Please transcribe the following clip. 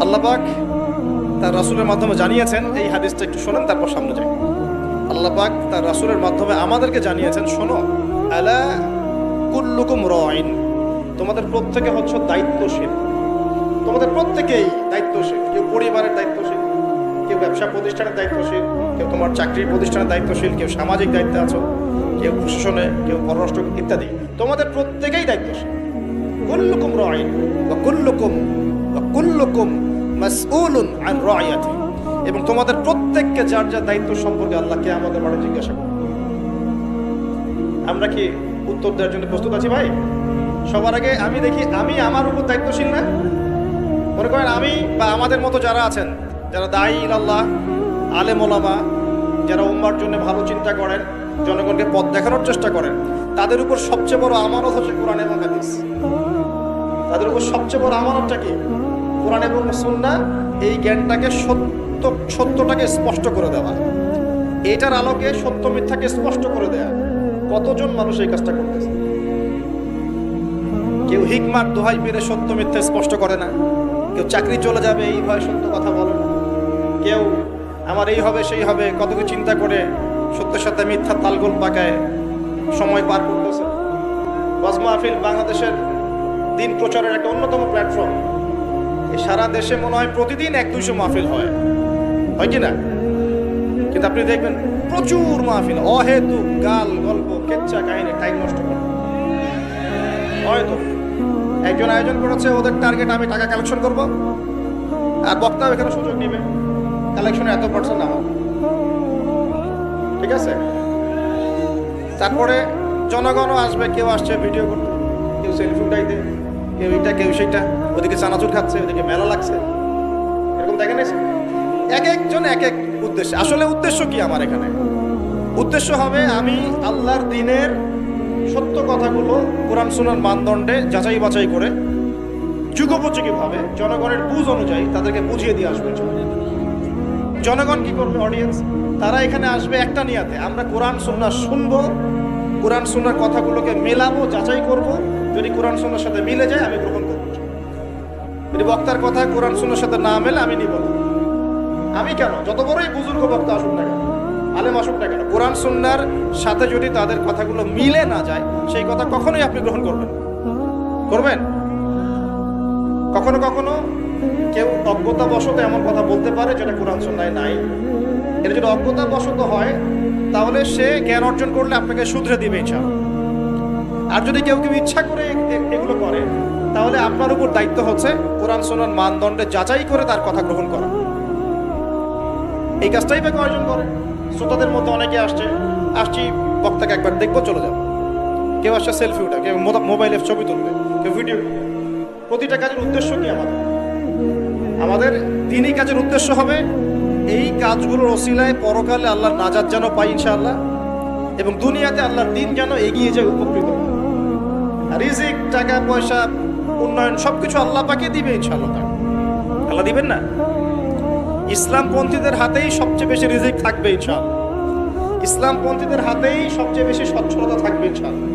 আল্লাহ পাক তার রাসূলের মাধ্যমে জানিয়েছেন, এই হাদিসটা একটু শোনেন তারপর সামনে যাই। আল্লাহ পাক তার রাসূলের মাধ্যমে আমাদেরকে জানিয়েছেন, শোনো, আলা কুল্লুকুম রাইন, তোমাদের প্রত্যেকে হচ্ছে দায়িত্বশীল। তোমাদের প্রত্যেকেই দায়িত্বশীল। কেউ পরিবারের দায়িত্বশীল, কেউ ব্যবসা প্রতিষ্ঠানের দায়িত্বশীল, কেউ তোমার চাকরির প্রতিষ্ঠানের দায়িত্বশীল, কেউ সামাজিক দায়িত্বে আছো, কেউ প্রশাসনে, কেউ পররাষ্ট্র ইত্যাদি। তোমাদের প্রত্যেকেই দায়িত্বশীল। কুল্লুকুম রাইন ওয়া কুল্লুকুম মাসউলুন আন রাইয়াতি, এবং তোমাদের প্রত্যেককে যার যার দায়িত্ব সম্পর্কে আল্লাহকে আমাদের মাঠে জিজ্ঞাসা করবে। আমরা কি উত্তর দেওয়ার জন্য প্রস্তুত আছি ভাই? সবার আগে আমি দেখি আমি আমার উপর দায়িত্বশীল না? মনে করেন আমি বা আমাদের মতো যারা আছেন, যারা দায়ী ইলাল্লাহ, আলেম ওলামা, যারা উম্মার জন্য ভালো চিন্তা করেন, জনগণকে পথ দেখানোর চেষ্টা করেন, তাদের উপর সবচেয়ে বড় আমানত হচ্ছে কোরআন এবং হাদিস। তাদের উপর সবচেয়ে বড় আমানতটা কি? কোরআন এবং সুন্নাহ। এই জ্ঞানটাকে সত্যটাকে স্পষ্ট করে দেওয়া, এটার আলোকে সত্য মিথ্যাকে স্পষ্ট করে দেয়া। কতজন মানুষ এই কাজটা করতেছে? কেউ হিকমার দোহাই পেরে সত্য মিথ্যা স্পষ্ট করে না, কেউ চাকরি চলে যাবে এই ভয় সত্য কথা বলে না, কেউ আমার এই হবে সেই হবে কত কিছু চিন্তা করে সত্যের সাথে মিথ্যা তালগোল পাকায় সময় পার করতেছে। ওয়াজ মাহফিল বাংলাদেশের দিন প্রচারের একটা অন্যতম প্ল্যাটফর্ম। সারা দেশে মনে হয় প্রতিদিন 100-200 মাহফিল হয় কি না? কিন্তু আপনি দেখবেন প্রচুর মাহফিল, অহেতুক গাল গল্প কেচ্চা কাহিনী, টাইম নষ্ট করে। হয়তো একজন আয়োজন করেছে, ওদের টার্গেট আমি টাকা কালেকশন করব, আর বক্তাও এখানে সুযোগ নিবে, কালেকশনে এত পার্সেন্ট আমার, ঠিক আছে? তারপরে জনগণও আসবে, কেউ আসছে ভিডিও করতে, কেউ সেলফি উঠাইতে, কেউ এটা কেউ সেইটা, ওদিকে চানাচুর খাচ্ছে, ওদিকে মেলা লাগছে, এরকম দেখেন। এক একজন এক এক উদ্দেশ্য। আসলে উদ্দেশ্য কি আমার এখানে? উদ্দেশ্য হবে আমি আল্লাহর দ্বীনের সত্য কথাগুলো কোরআন সুন্নাহর মানদণ্ডে যাচাই বাছাই করে যুগোপযোগীভাবে জনগণের বুঝ অনুযায়ী তাদেরকে বুঝিয়ে দিয়ে আসবে। জনগণ কি করবে? অডিয়েন্স, তারা এখানে আসবে একটা নিয়াতে, আমরা কোরআন সুন্নাহ শুনবো, কোরআন সুন্নাহর কথাগুলোকে মেলাবো, যাচাই করব। যদি কোরআন সুন্নাহর সাথে মিলে যায় আমি গ্রহণ করব, যদি বক্তার কথা কোরআন সুন্নাহর সাথে না মেলে আমি নিব না। আমি কেন? যত বড়ই বুজুর্গ বক্তা আসুক না কেন, আলেম আসুক না কেন, কোরআন সুন্নাহর সাথে যদি তাদের কথাগুলো মিলে না যায় সেই কথা কখনোই আপনি গ্রহণ করবেন? কখনো কখনো কেউ অজ্ঞতাবশত এমন কথা বলতে পারে যেটা কোরআন সুন্নাহয় নাই। এটা যদি অজ্ঞতাবশত হয় তাহলে সে জ্ঞান অর্জন করলে আপনাকে শুধরে দিবে ইনশাআল্লাহ। আর যদি কেউ ইচ্ছা করে এগুলো করে তাহলে আপনার উপর দায়িত্ব হচ্ছে কোরআন সুন্নাহর মানদণ্ডে যাচাই করে তার কথা গ্রহণ করা। এই কাজটাই বা কয়জন করে? শ্রোতাদের মধ্যে অনেকে আসছি বক্তাকে একবার দেখবো চলে যাবো, কেউ আসছে সেলফি উঠা, কেউ মোবাইলে ছবি তুলবে, কেউ ভিডিও। প্রতিটা কাজের উদ্দেশ্য কি? আমাদের দ্বীনি কাজের উদ্দেশ্য হবে এই কাজগুলোর ওসিলায় পরকালে আল্লাহর নাজাত যেন পাই ইনশাআল্লাহ, এবং দুনিয়াতে আল্লাহর দ্বীন যেন এগিয়ে যায়, উপকৃত। রিজিক, টাকা পয়সা, উন্নয়ন সবকিছু আল্লাহ পাকে দিবে ইনশাআল্লাহ। আল্লাহ দিবেন না? ইসলামপন্থীদের হাতেই সবচেয়ে বেশি রিজিক থাকবে ইনশাআল্লাহ। ইসলামপন্থীদের হাতেই সবচেয়ে বেশি সচ্ছলতা থাকবে ইনশাআল্লাহ।